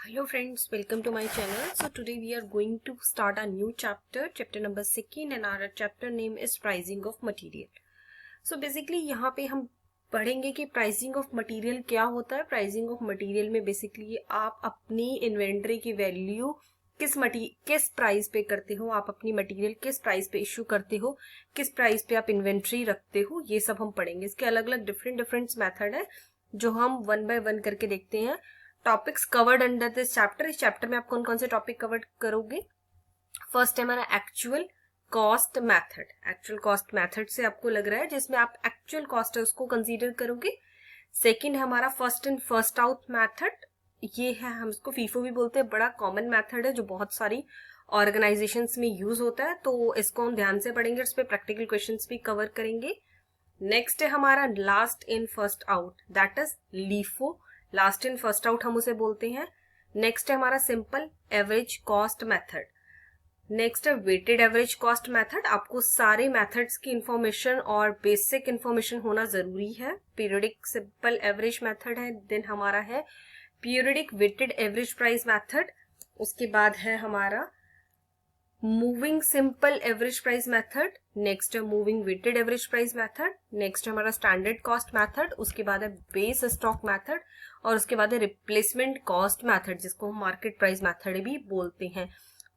Hello friends, welcome to my channel. So today we are going to start a new chapter number 2 and our chapter name is pricing of material. So basically यहाँ पे हम पढ़ेंगे कि pricing of material क्या होता है. Pricing of material में basically आप अपनी इन्वेंट्री की वैल्यू किस प्राइस पे करते हो, आप अपनी मटेरियल किस प्राइस पे इश्यू करते हो, किस प्राइस पे आप इन्वेंट्री रखते हो, ये सब हम पढ़ेंगे. इसके अलग अलग डिफरेंट मेथड है जो हम वन बाय वन करके देखते हैं. Topics covered under this chapter. इस चैप्टर में आप कौन कौन से टॉपिक कवर करोगे. फर्स्ट है हमारा actual cost method. Actual cost method से आपको लग रहा है जिसमें आप एक्चुअल कॉस्ट है उसको कंसीडर करोगे. सेकंड है हमारा first in first out method. ये है, हम इसको फीफो भी बोलते हैं. बड़ा कॉमन मेथड है जो बहुत सारी ऑर्गेनाइजेशंस में यूज होता है, तो इसको हम ध्यान से पढ़ेंगे. इस पे प्रैक्टिकल क्वेश्चंस भी कवर करेंगे. नेक्स्ट है हमारा last in first out, that is LIFO. Last in first out हम उसे बोलते हैं. नेक्स्ट है हमारा simple average cost method. Next है वेटेड एवरेज कॉस्ट मेथड. आपको सारे मेथड्स की इंफॉर्मेशन और बेसिक इंफॉर्मेशन होना जरूरी है. पीरियडिक सिंपल एवरेज मेथड है. देन हमारा है periodic weighted average price method. उसके बाद है हमारा moving simple average price method. Next है moving weighted average price method. Next है हमारा स्टैंडर्ड कॉस्ट मेथड. उसके बाद है बेस स्टॉक मेथड और उसके बाद है रिप्लेसमेंट कॉस्ट मेथड जिसको हम मार्केट प्राइस मेथड भी बोलते हैं.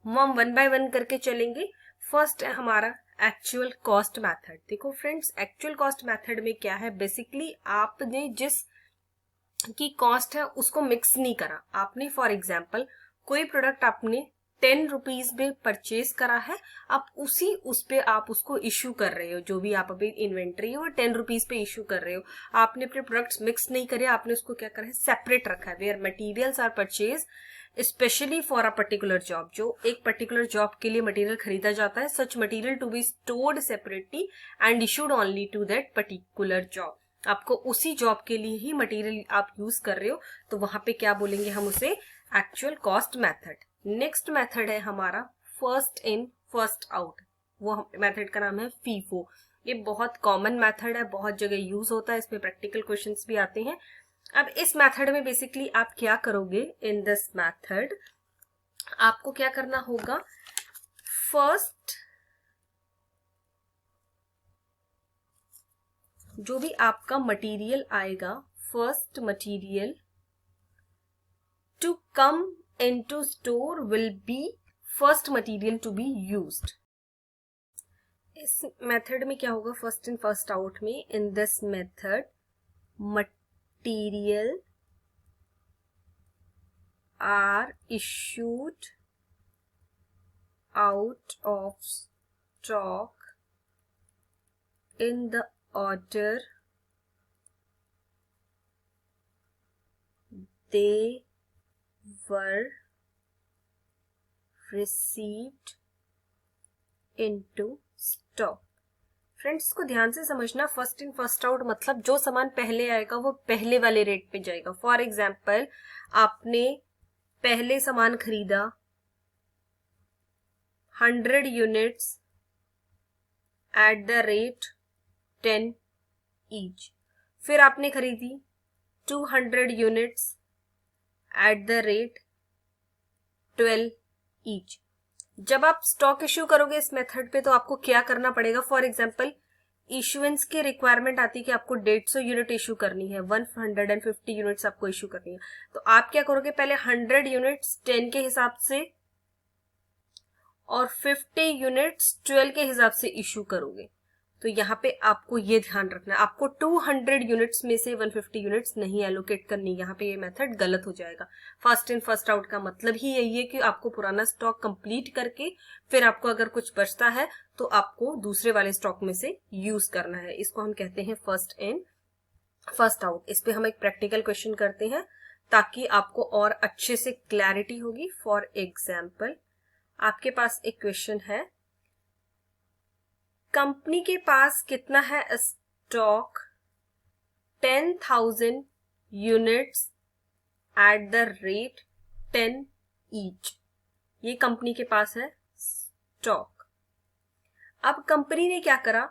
हम वन बाय वन करके चलेंगे. फर्स्ट है हमारा एक्चुअल कॉस्ट मेथड. देखो फ्रेंड्स, एक्चुअल कॉस्ट मेथड में क्या है, बेसिकली आपने जिस की कॉस्ट है उसको मिक्स नहीं करा. आपने फॉर एग्जाम्पल कोई प्रोडक्ट आपने 10 रुपीज में परचेज करा है, आप उस पे आप उसको इश्यू कर रहे हो. जो भी आप अभी इन्वेंट्री है वो 10 रुपीज पे इश्यू कर रहे हो. आपने अपने प्रोडक्ट्स मिक्स नहीं करे, आपने उसको क्या करा है, सेपरेट रखा है. Where materials are purchase specially for a particular job. जो एक पर्टिकुलर जॉब के लिए मटेरियल खरीदा जाता है, such material to be stored separately and issued only to that particular job. आपको उसी जॉब के लिए ही मटेरियल आप यूज कर रहे हो, तो वहां पे क्या बोलेंगे हम उसे, actual cost method. Next method है हमारा फर्स्ट इन फर्स्ट आउट. वो मेथड का नाम है फीफो. ये बहुत कॉमन मेथड है, बहुत जगह यूज होता है. इसमें प्रैक्टिकल क्वेश्चंस भी आते हैं. अब इस मेथड में बेसिकली आप क्या करोगे, इन दिस मेथड आपको क्या करना होगा, फर्स्ट जो भी आपका मटेरियल आएगा, first material to come into store will be first material to be used. इस मेथड में क्या होगा, फर्स्ट इन फर्स्ट आउट में, in this method material are issued out of stock in the order they were received into stock. Friends, इसको ध्यान से समझना. First in first out मतलब जो सामान पहले आएगा वो पहले वाले रेट पे जाएगा. फॉर एग्जाम्पल आपने पहले सामान खरीदा 100 units at the rate 10 each. फिर आपने खरीदी 200 units at the rate 12 each. जब आप स्टॉक इश्यू करोगे इस मेथड पे तो आपको क्या करना पड़ेगा, फॉर एग्जांपल इश्यूएंस की रिक्वायरमेंट आती है कि आपको 150 यूनिट इश्यू करनी है, 150 यूनिट्स आपको इश्यू करनी है. तो आप क्या करोगे, पहले 100 यूनिट्स 10 के हिसाब से और 50 यूनिट्स 12 के हिसाब से इश्यू करोगे. तो यहाँ पे आपको ये ध्यान रखना है, आपको 200 यूनिट्स में से 150 यूनिट्स नहीं एलोकेट करनी. यहाँ पे ये मेथड गलत हो जाएगा. फर्स्ट इन फर्स्ट आउट का मतलब ही यही है कि आपको पुराना स्टॉक कंप्लीट करके फिर आपको अगर कुछ बचता है तो आपको दूसरे वाले स्टॉक में से यूज करना है. इसको हम कहते हैं फर्स्ट इन फर्स्ट आउट. इस पे हम एक प्रैक्टिकल क्वेश्चन करते हैं ताकि आपको और अच्छे से क्लैरिटी होगी. फॉर एग्जाम्पल आपके पास एक क्वेश्चन है, कंपनी के पास कितना है stock, 10,000 units at the rate 10 each. ये कंपनी के पास है स्टॉक. अब कंपनी ने क्या करा,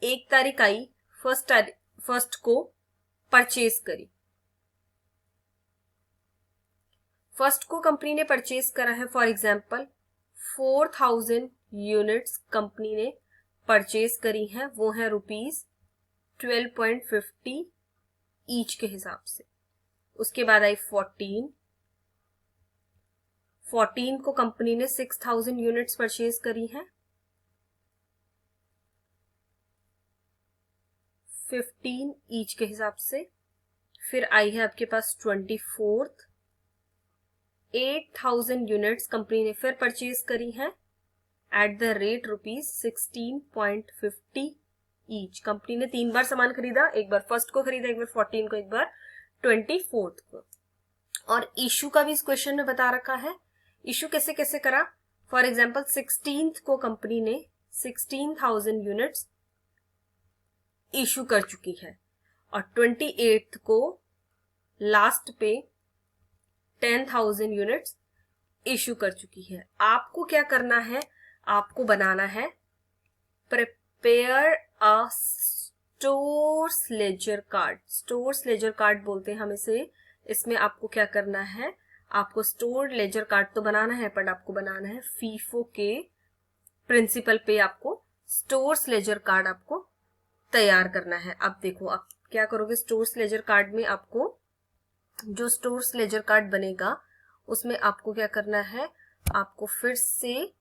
1 तारीख आई, फर्स्ट को परचेज करी. फर्स्ट को कंपनी ने परचेज करा है, फॉर एग्जाम्पल 4000 यूनिट्स कंपनी ने परचेज करी हैं, वो है ₹12.50 ईच के हिसाब से। उसके बाद आई 14 को कंपनी ने 6000 यूनिट्स परचेज करी हैं, 15 ईच के हिसाब से। फिर आई है आपके पास 24, 8000 यूनिट्स कंपनी ने फिर परचेज करी हैं at the rate ₹16.50 each. Company ने 3 बार सामान खरीदा, एक बार फर्स्ट को खरीदा, एक बार 14 को, एक बार 24 को। और इशू का भी इस क्वेश्चन में बता रखा है, इशू कैसे कैसे करा। फॉर एग्जाम्पल 16 को कंपनी ने 16,000 यूनिट्स इशू कर चुकी है और 28 को लास्ट पे 10,000 यूनिट्स इशू कर चुकी है। आपको क्या करना है, आपको बनाना है prepare a stores ledger card. Stores ledger card बोलते हैं हम इसे। इसमें आपको क्या करना है, आपको स्टोर लेजर कार्ड तो बनाना है, पर आपको बनाना है फीफो के प्रिंसिपल पे आपको स्टोर्स लेजर कार्ड आपको तैयार करना है। अब देखो आप क्या करोगे, स्टोर्स लेजर कार्ड में आपको जो स्टोर्स लेजर कार्ड बनेगा उसमें आपको क्या करना है, आपको फिर से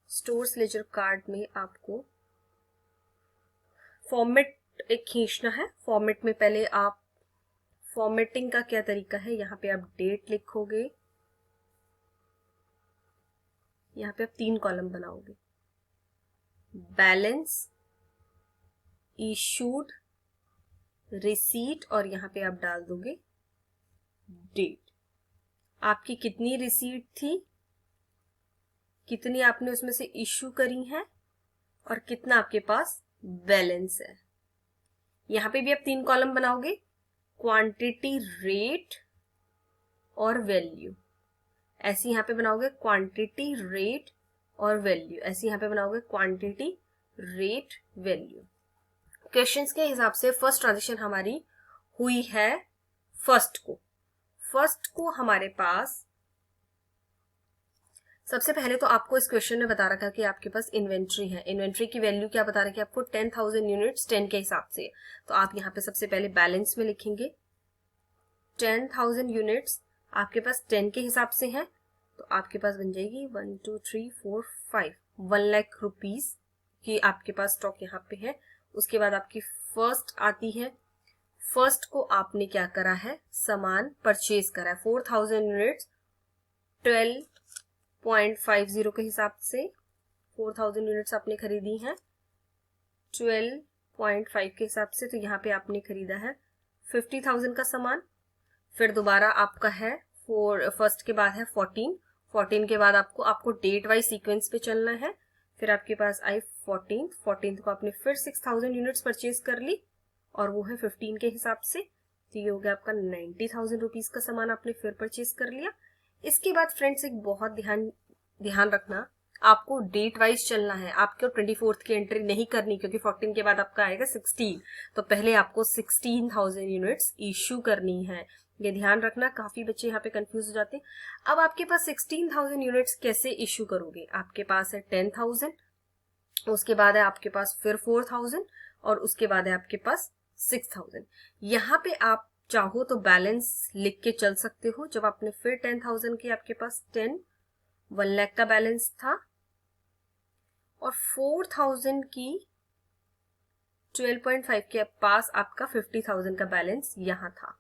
स्टोर्स लेजर कार्ड में आपको फॉर्मेट एक खींचना है। फॉर्मेट में पहले आप, फॉर्मेटिंग का क्या तरीका है, यहाँ पे आप डेट लिखोगे, यहाँ पे आप 3 कॉलम बनाओगे, बैलेंस, इशूड, रिसीट, और यहाँ पे आप डाल दोगे डेट। आपकी कितनी रिसीट थी, कितनी आपने उसमें से इशू करी है, और कितना आपके पास बैलेंस है। यहाँ पे भी आप 3 कॉलम बनाओगे, क्वांटिटी, रेट और वैल्यू। ऐसे यहाँ पे बनाओगे क्वांटिटी, रेट और वैल्यू। ऐसे यहाँ पे बनाओगे क्वांटिटी, रेट, वैल्यू। क्वेश्चंस के हिसाब से फर्स्ट ट्रांजेक्शन हमारी हुई है फर्स्ट को। फर्स्ट को हमारे पास सबसे पहले तो आपको इस क्वेश्चन में बता रखा कि आपके पास इन्वेंट्री है। इन्वेंट्री की वैल्यू क्या बता रखी है आपको, 10,000 यूनिट्स 10 के हिसाब से। तो आप यहाँ पे सबसे पहले बैलेंस में लिखेंगे 10,000 यूनिट्स आपके पास 10 के हिसाब से हैं, तो आपके पास बन जाएगी 1 2 3 4 5 1 लाख रुपीज की आपके पास स्टॉक यहाँ पे है। उसके बाद आपकी फर्स्ट आती है। फर्स्ट को आपने क्या करा है, सामान परचेज करा है 4,000 यूनिट्स 12.50 के हिसाब से 4,000 यूनिट्स आपने खरीदी हैं 12.5 के हिसाब से। तो यहाँ पे आपने खरीदा है 50,000 का सामान। फिर दोबारा आपका है फर्स्ट के बाद है 14 के बाद आपको डेट वाइज सीक्वेंस पे चलना है। फिर आपके पास आई 14 को आपने फिर 6,000 यूनिट्स परचेज कर ली और वो है 15 के हिसाब से। तो ये हो गया आपका 90,000 रुपीज का सामान आपने फिर परचेज कर लिया। इसके बाद फ्रेंड्स एक बहुत ध्यान रखना, आपको डेट वाइज चलना है। आपको 24 की एंट्री नहीं करनी, क्योंकि 14 के बाद आपका आएगा 16। तो पहले आपको 16,000 यूनिट्स इश्यू करनी है। ये ध्यान रखना, काफी बच्चे यहाँ पे कंफ्यूज हो जाते हैं। अब आपके पास 16,000 यूनिट्स कैसे इश्यू करोगे, आपके पास है 10,000, उसके बाद है आपके पास फिर 4,000 और उसके बाद है आपके पास 6,000। यहाँ पे आप चाहो तो बैलेंस लिख के चल सकते हो। जब आपने फिर 10,000 की, आपके पास 1 लाख का बैलेंस था और 4,000 की 12.5 के पास आपका 50,000 का बैलेंस यहाँ था।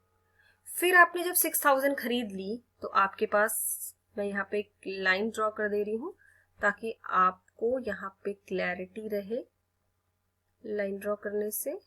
फिर आपने जब 6,000 खरीद ली तो आपके पास, मैं यहाँ पे एक लाइन ड्रॉ कर दे रही हूँ ताकि आपको यहाँ पे क्लैरिटी रहे लाइन ड्रॉ करने से।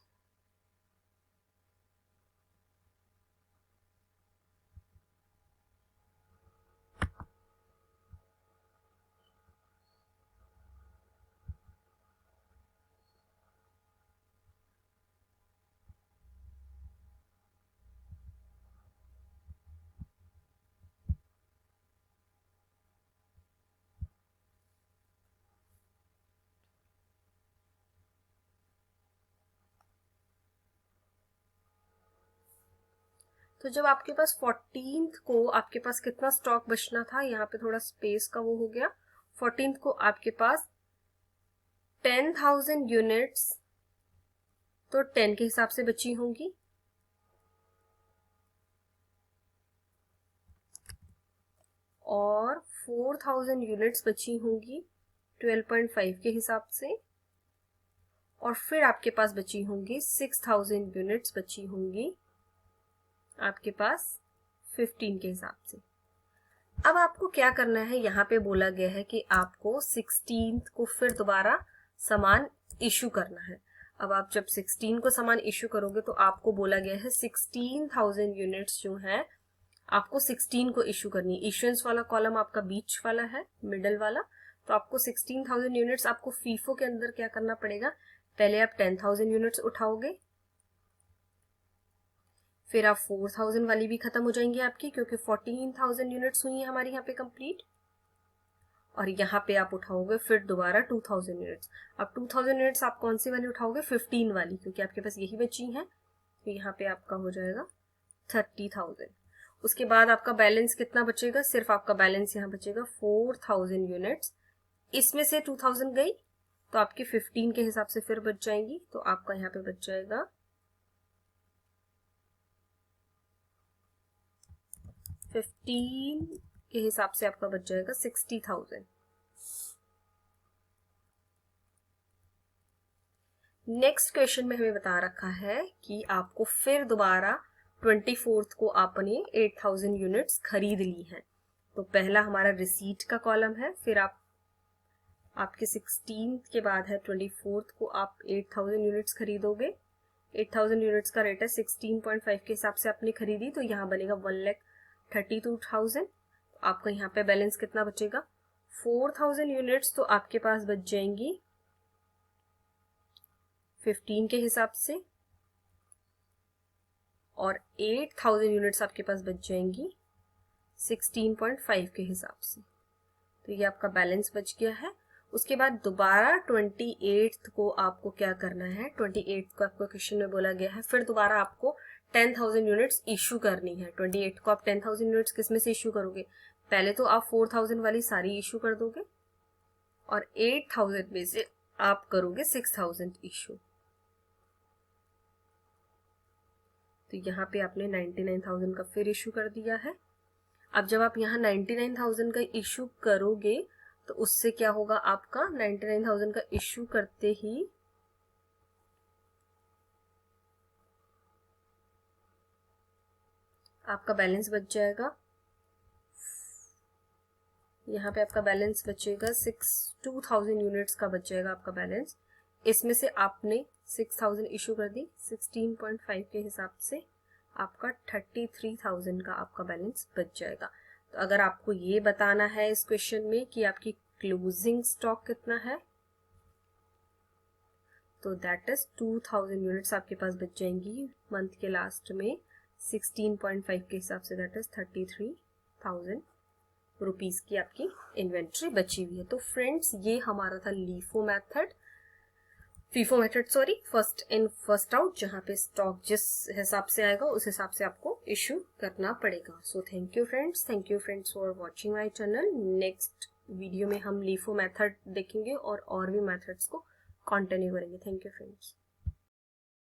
तो जब आपके पास 14th को आपके पास कितना स्टॉक बचना था, यहाँ पे थोड़ा स्पेस का वो हो गया, 14th को आपके पास 10,000 यूनिट्स तो 10 के हिसाब से बची होंगी, और 4,000 यूनिट्स बची होंगी 12.5 के हिसाब से, और फिर आपके पास बची होंगी 6,000 यूनिट्स बची होंगी आपके पास 15 के हिसाब से। अब आपको क्या करना है, यहाँ पे बोला गया है कि आपको 16th को फिर दोबारा सामान इशू करना है। अब आप जब 16 को सामान इशू करोगे तो आपको बोला गया है 16,000 यूनिट्स जो है आपको 16 को इशू करनी है। इशुएंस वाला कॉलम आपका बीच वाला है, मिडल वाला, तो आपको 16,000 यूनिट्स आपको फीफो के अंदर क्या करना पड़ेगा, पहले आप 10,000 यूनिट्स उठाओगे, फिर आप 4,000 वाली भी खत्म हो जाएंगी आपकी, क्योंकि 14,000 यूनिट्स हुई है हमारी यहाँ पे कंप्लीट, और यहाँ पे आप उठाओगे फिर दोबारा 2,000 यूनिट्स। अब 2,000 यूनिट्स आप कौन सी वाली उठाओगे, 15 वाली, क्योंकि आपके पास यही बची है, तो यहाँ पे आपका हो जाएगा 30,000। उसके बाद आपका बैलेंस कितना बचेगा, सिर्फ आपका बैलेंस यहाँ बचेगा 4,000 यूनिट्स, इसमें से 2,000 गई तो आपके 15 के हिसाब से फिर बच जाएंगी, तो आपका यहाँ पे बच जाएगा 15 के हिसाब से आपका बच जाएगा 60,000। नेक्स्ट क्वेश्चन में हमें बता रखा है कि आपको फिर दोबारा 24th को आपने 8,000 यूनिट्स खरीद ली हैं। तो पहला हमारा रिसीट का कॉलम है, फिर आपके 16th के बाद है 24th को आप 8,000 यूनिट्स खरीदोगे। 8,000 यूनिट्स का रेट है 16.5 के हिसाब से आपने खरीदी, तो यहाँ बनेगा 1,32,000। आपका यहाँ पे बैलेंस कितना बचेगा, 4,000 यूनिट्स तो आपके पास बच जाएंगी 15 के हिसाब से, और 8,000 यूनिट्स आपके पास बच जाएंगी 16.5 के हिसाब से। तो ये आपका बैलेंस बच गया है। उसके बाद दोबारा 28th को आपको क्या करना है, 28th को आपको क्वेश्चन में बोला गया है फिर दोबारा आपको 10,000 यूनिट्स इशू करनी है। 28 को आप 10,000 यूनिट्स किस में से इशू करोगे, पहले तो आप 4,000 वाली सारी इशू कर दोगे, और 8,000 में से आप करोगे 6,000 इशू। तो यहाँ पे आपने 99,000 का फिर इशू कर दिया है। अब जब आप यहाँ 99,000 का इशू करोगे तो उससे क्या होगा, आपका 99,000 का इशू करते ही आपका बैलेंस बच जाएगा, यहाँ पे आपका बैलेंस बचेगा 2,000 यूनिट्स का बच जाएगा आपका बैलेंस। इसमें से आपने 6,000 इशू कर दी, 16.5 के हिसाब से आपका 33,000 का आपका बैलेंस बच जाएगा। तो अगर आपको ये बताना है इस क्वेश्चन में कि आपकी क्लोजिंग स्टॉक कितना है, तो दैट इज 2,000 यूनिट्स आपके पास बच जाएंगी मंथ के लास्ट में 16.5 के हिसाब से, दैट इज 33,000 रुपीज की आपकी इन्वेंट्री बची हुई है। तो फ्रेंड्स ये हमारा था FIFO method first in first out, जहाँ पे स्टॉक जिस हिसाब से आएगा उस हिसाब से आपको इशू करना पड़ेगा। So thank you friends for watching my channel. Next video में हम लीफो मेथड देखेंगे और भी मेथड्स को कंटिन्यू करेंगे। Thank you friends.